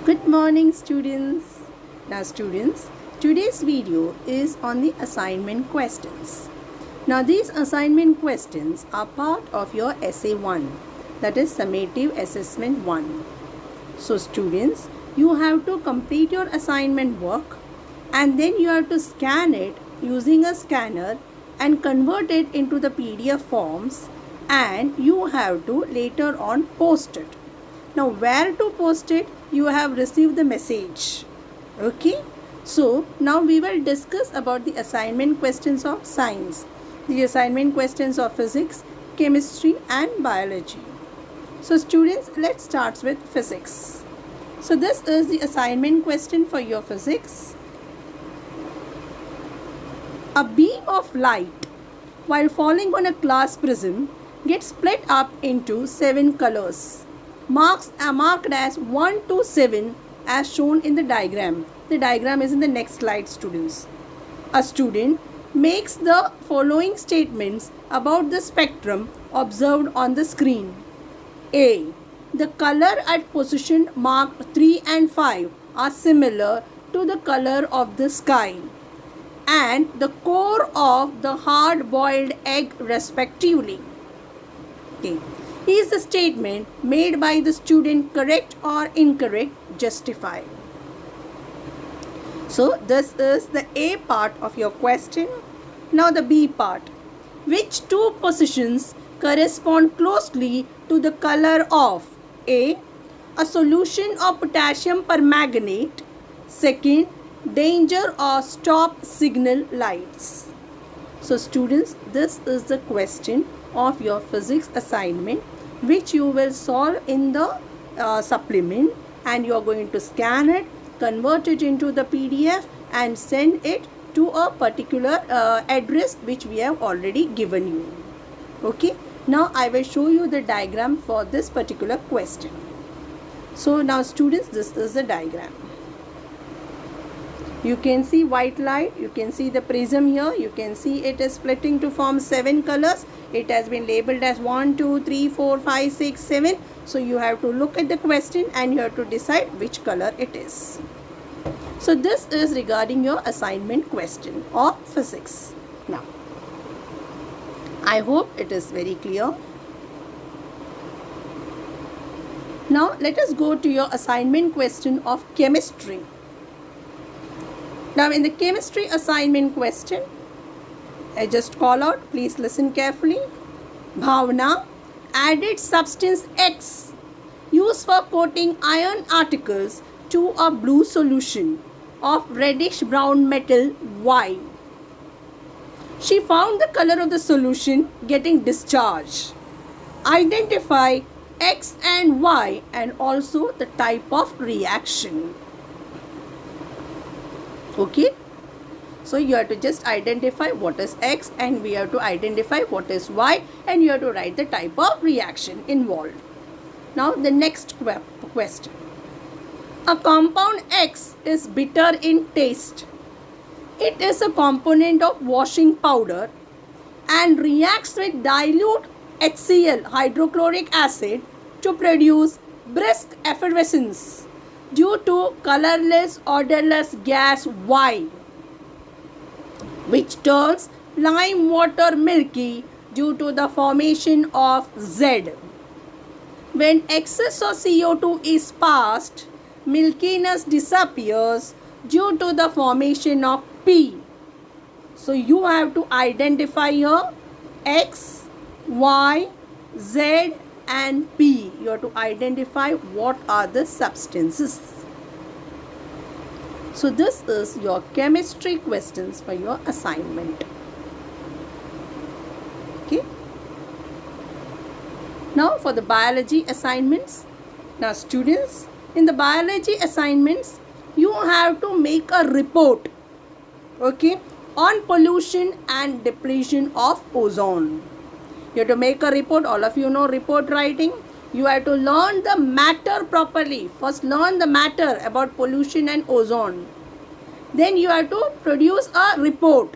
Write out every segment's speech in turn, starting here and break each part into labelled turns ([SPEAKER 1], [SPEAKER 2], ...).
[SPEAKER 1] Good morning, students. Now, students, today's video is on the assignment questions. Now, these assignment questions are part of your essay 1, that is summative assessment 1. So, students, you have to complete your assignment work and then you have to scan it using a scanner and convert it into the PDF forms, and you have to later on post it. Now, where to post it? You have received the message. Okay. So, now we will discuss about the assignment questions of science, the assignment questions of physics, chemistry and biology. So, students, let's start with physics. So, this is the assignment question for your physics. A beam of light, while falling on a glass prism, gets split up into 7 colors. Marks are marked as 1 to 7 as shown in the diagram. The diagram is in the next slide, students. A student makes the following statements about the spectrum observed on the screen. A. The color at position marked 3 and 5 are similar to the color of the sky and the core of the hard-boiled egg respectively. Okay. Is the statement made by the student correct or incorrect? Justify. So this is the A part of your question. Now the B part. Which two positions correspond closely to the color of A. A solution of potassium permanganate. Second, danger or stop signal lights. So students, this is the question of your physics assignment, which you will solve in the supplement, and you are going to scan it, convert it into the PDF and send it to a particular address which we have already given you. Okay. Now I will show you the diagram for this particular question. So now students, this is the diagram. You can see white light, you can see the prism here, you can see it is splitting to form 7 colors. It has been labeled as 1, 2, 3, 4, 5, 6, 7. So you have to look at the question and you have to decide which color it is. So this is regarding your assignment question of physics. Now, I hope it is very clear. Now let us go to your assignment question of chemistry. Now in the chemistry assignment question, I just call out, please listen carefully. Bhavna, added substance X used for coating iron articles to a blue solution of reddish brown metal Y. She found the color of the solution getting discharged. Identify X and Y and also the type of reaction. Okay. So you have to just identify what is X and we have to identify what is Y, and you have to write the type of reaction involved. Now the next question. A compound X is bitter in taste. It is a component of washing powder and reacts with dilute HCl, hydrochloric acid, to produce brisk effervescence due to colorless, odorless gas Y, which turns lime water milky due to the formation of Z. When excess of CO2 is passed, milkiness disappears due to the formation of P. So you have to identify here X, Y, Z and P. You have to identify what are the substances. So this is your chemistry questions for your assignment. Okay. Now for the biology assignments. Now students, in the biology assignments, you have to make a report, okay, on pollution and depletion of ozone. You have to make a report. All of you know report writing. You have to learn the matter properly. First learn the matter about pollution and ozone. Then you have to produce a report.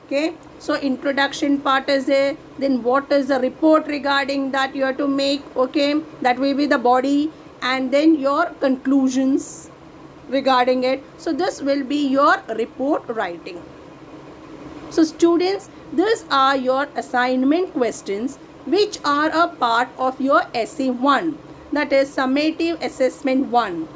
[SPEAKER 1] Okay. So introduction part is there. Then what is the report regarding that you have to make? Okay. That will be the body. and then your conclusions regarding it. So this will be your report writing. So students, these are your assignment questions which are a part of your essay 1, that is summative assessment 1.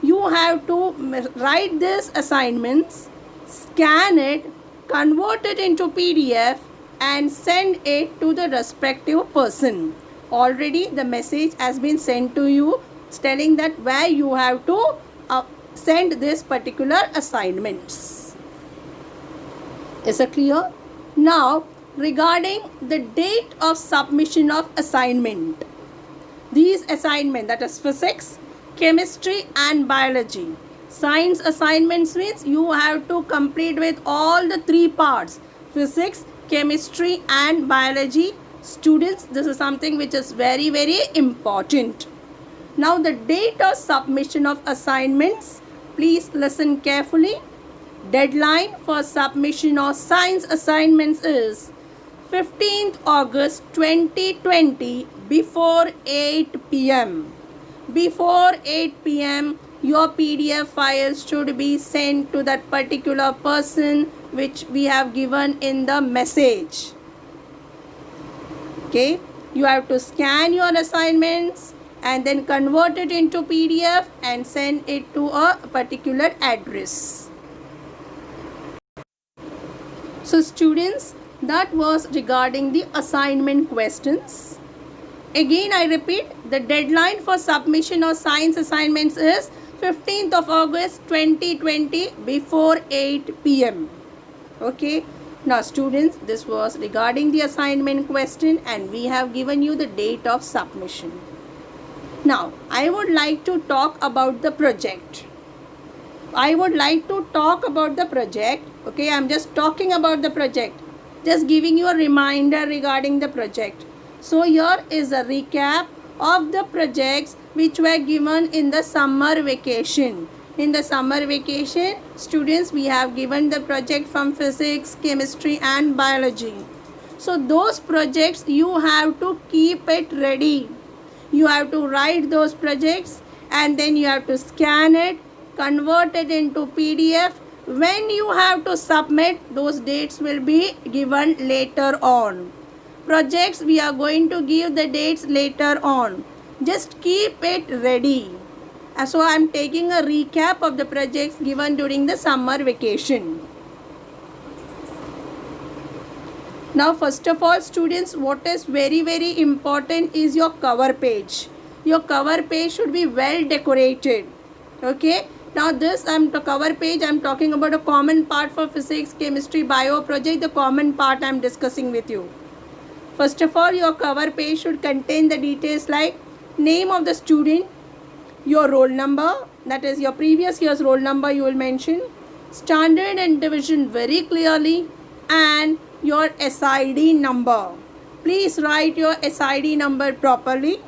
[SPEAKER 1] You have to write these assignments, scan it, convert it into PDF and send it to the respective person. Already the message has been sent to you telling that where you have to send this particular assignments. Is it clear? Now regarding the date of submission of assignment. These assignments, that is physics, chemistry and biology. Science assignments means you have to complete with all the 3 parts, physics, chemistry and biology. Students, this is something which is very, very important. Now the date of submission of assignments, please listen carefully. Deadline for submission of science assignments is 15th August 2020 before 8 p.m. Before 8 p.m. your PDF files should be sent to that particular person which we have given in the message. Okay, you have to scan your assignments and then convert it into PDF and send it to a particular address. So students, that was regarding the assignment questions. Again I repeat, the deadline for submission of science assignments is 15th of August 2020 before 8 p.m. Okay. Now students, this was regarding the assignment question and we have given you the date of submission. Now I would like to talk about the project. Okay, I'm just talking about the project. Just giving you a reminder regarding the project. So here is a recap of the projects which were given in the summer vacation. In the summer vacation, students, we have given the project from physics, chemistry and biology. So those projects you have to keep it ready. You have to write those projects and then you have to scan it, convert it into PDF. When you have to submit, those dates will be given later on. Projects, we are going to give the dates later on. Just keep it ready. So I am taking a recap of the projects given during the summer vacation. Now first of all students, what is very, very important is your cover page. Your cover page should be well decorated. Okay. Now this cover page, I am talking about a common part for physics, chemistry, bio project. The common part I am discussing with you. First of all, your cover page should contain the details like name of the student, your roll number, that is your previous year's roll number you will mention, standard and division very clearly, and your SID number. Please write your SID number properly.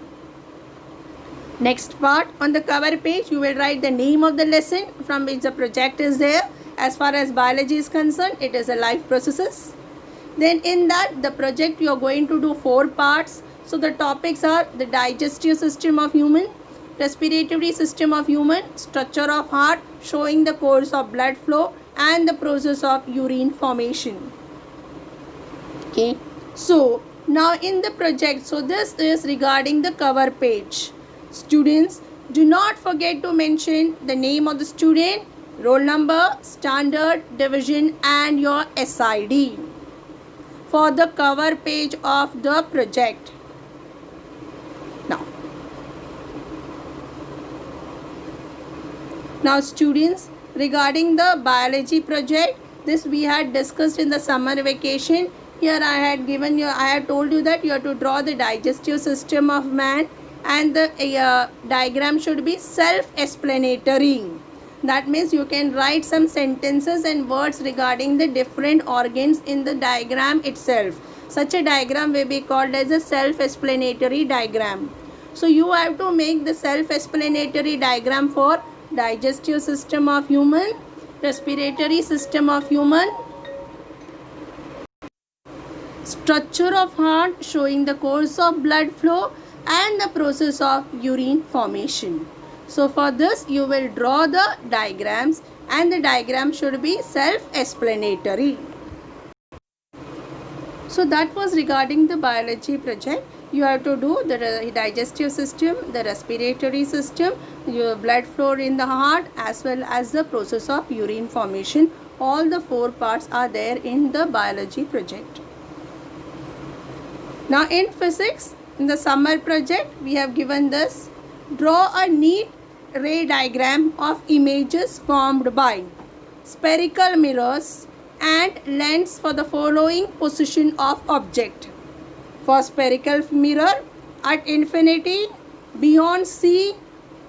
[SPEAKER 1] Next part, on the cover page you will write the name of the lesson from which the project is there. As far as biology is concerned, it is a life processes. Then in that, the project you are going to do 4 parts. So the topics are the digestive system of human, respiratory system of human, structure of heart, showing the course of blood flow and the process of urine formation. Okay, so now in the project, so this is regarding the cover page. Students, do not forget to mention the name of the student, roll number, standard, division and your SID for the cover page of the project. Now students, regarding the biology project, this we had discussed in the summer vacation. Here I had told you that you have to draw the digestive system of man and the diagram should be self-explanatory. That means you can write some sentences and words regarding the different organs in the diagram itself. Such a diagram will be called as a self-explanatory diagram. So you have to make the self-explanatory diagram for digestive system of human, respiratory system of human, structure of heart showing the course of blood flow and the process of urine formation. So for this you will draw the diagrams, and the diagram should be self-explanatory. So that was regarding the biology project. You have to do the digestive system, the respiratory system, your blood flow in the heart, as well as the process of urine formation. All the 4 parts are there in the biology project. Now in physics, in the summer project, we have given this: draw a neat ray diagram of images formed by spherical mirrors and lens for the following position of object. For spherical mirror, at infinity, beyond C,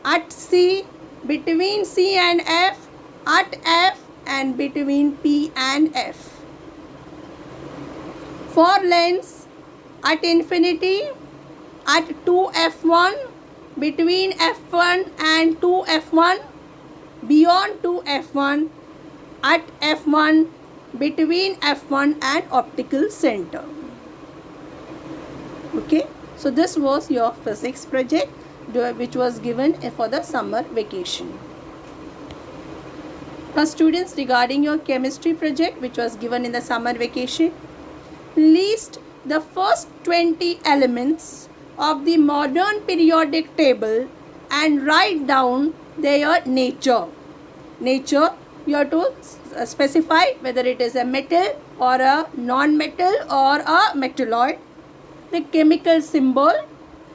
[SPEAKER 1] at C, between C and F, at F, and between P and F. For lens, at infinity, at 2F1, between F1 and 2F1, beyond 2F1, at F1, between F1 and optical center. Okay, so this was your physics project which was given for the summer vacation. Now students, regarding your chemistry project which was given in the summer vacation, list the first 20 elements of the modern periodic table and write down their nature. Nature, you have to specify whether it is a metal or a non-metal or a metalloid, the chemical symbol,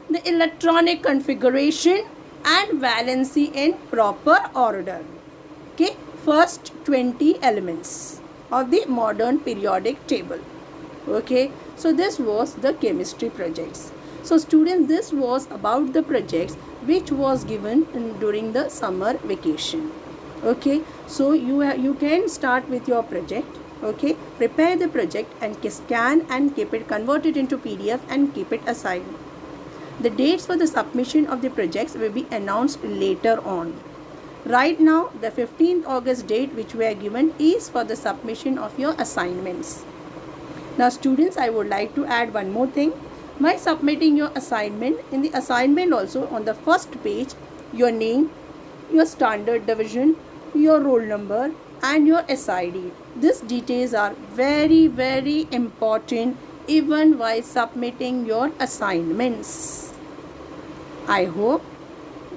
[SPEAKER 1] the electronic configuration, and valency in proper order. Okay, first 20 elements of the modern periodic table. Okay, so this was the chemistry projects. So students, this was about the projects which was given during the summer vacation. Okay, so you can start with your project. Okay, prepare the project and scan and keep it, convert it into PDF and keep it aside. The dates for the submission of the projects will be announced later on. Right now, the 15th August date which we are given is for the submission of your assignments. Now students, I would like to add one more thing. By submitting your assignment, in the assignment also on the first page, your name, your standard division, your roll number, and your SID. These details are very, very important even while submitting your assignments. I hope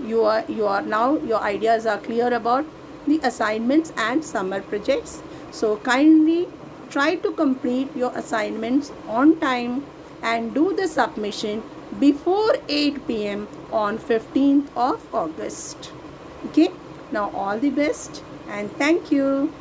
[SPEAKER 1] you are now, your ideas are clear about the assignments and summer projects. So kindly try to complete your assignments on time and do the submission before 8 p.m. on 15th of August. Okay, now all the best and thank you.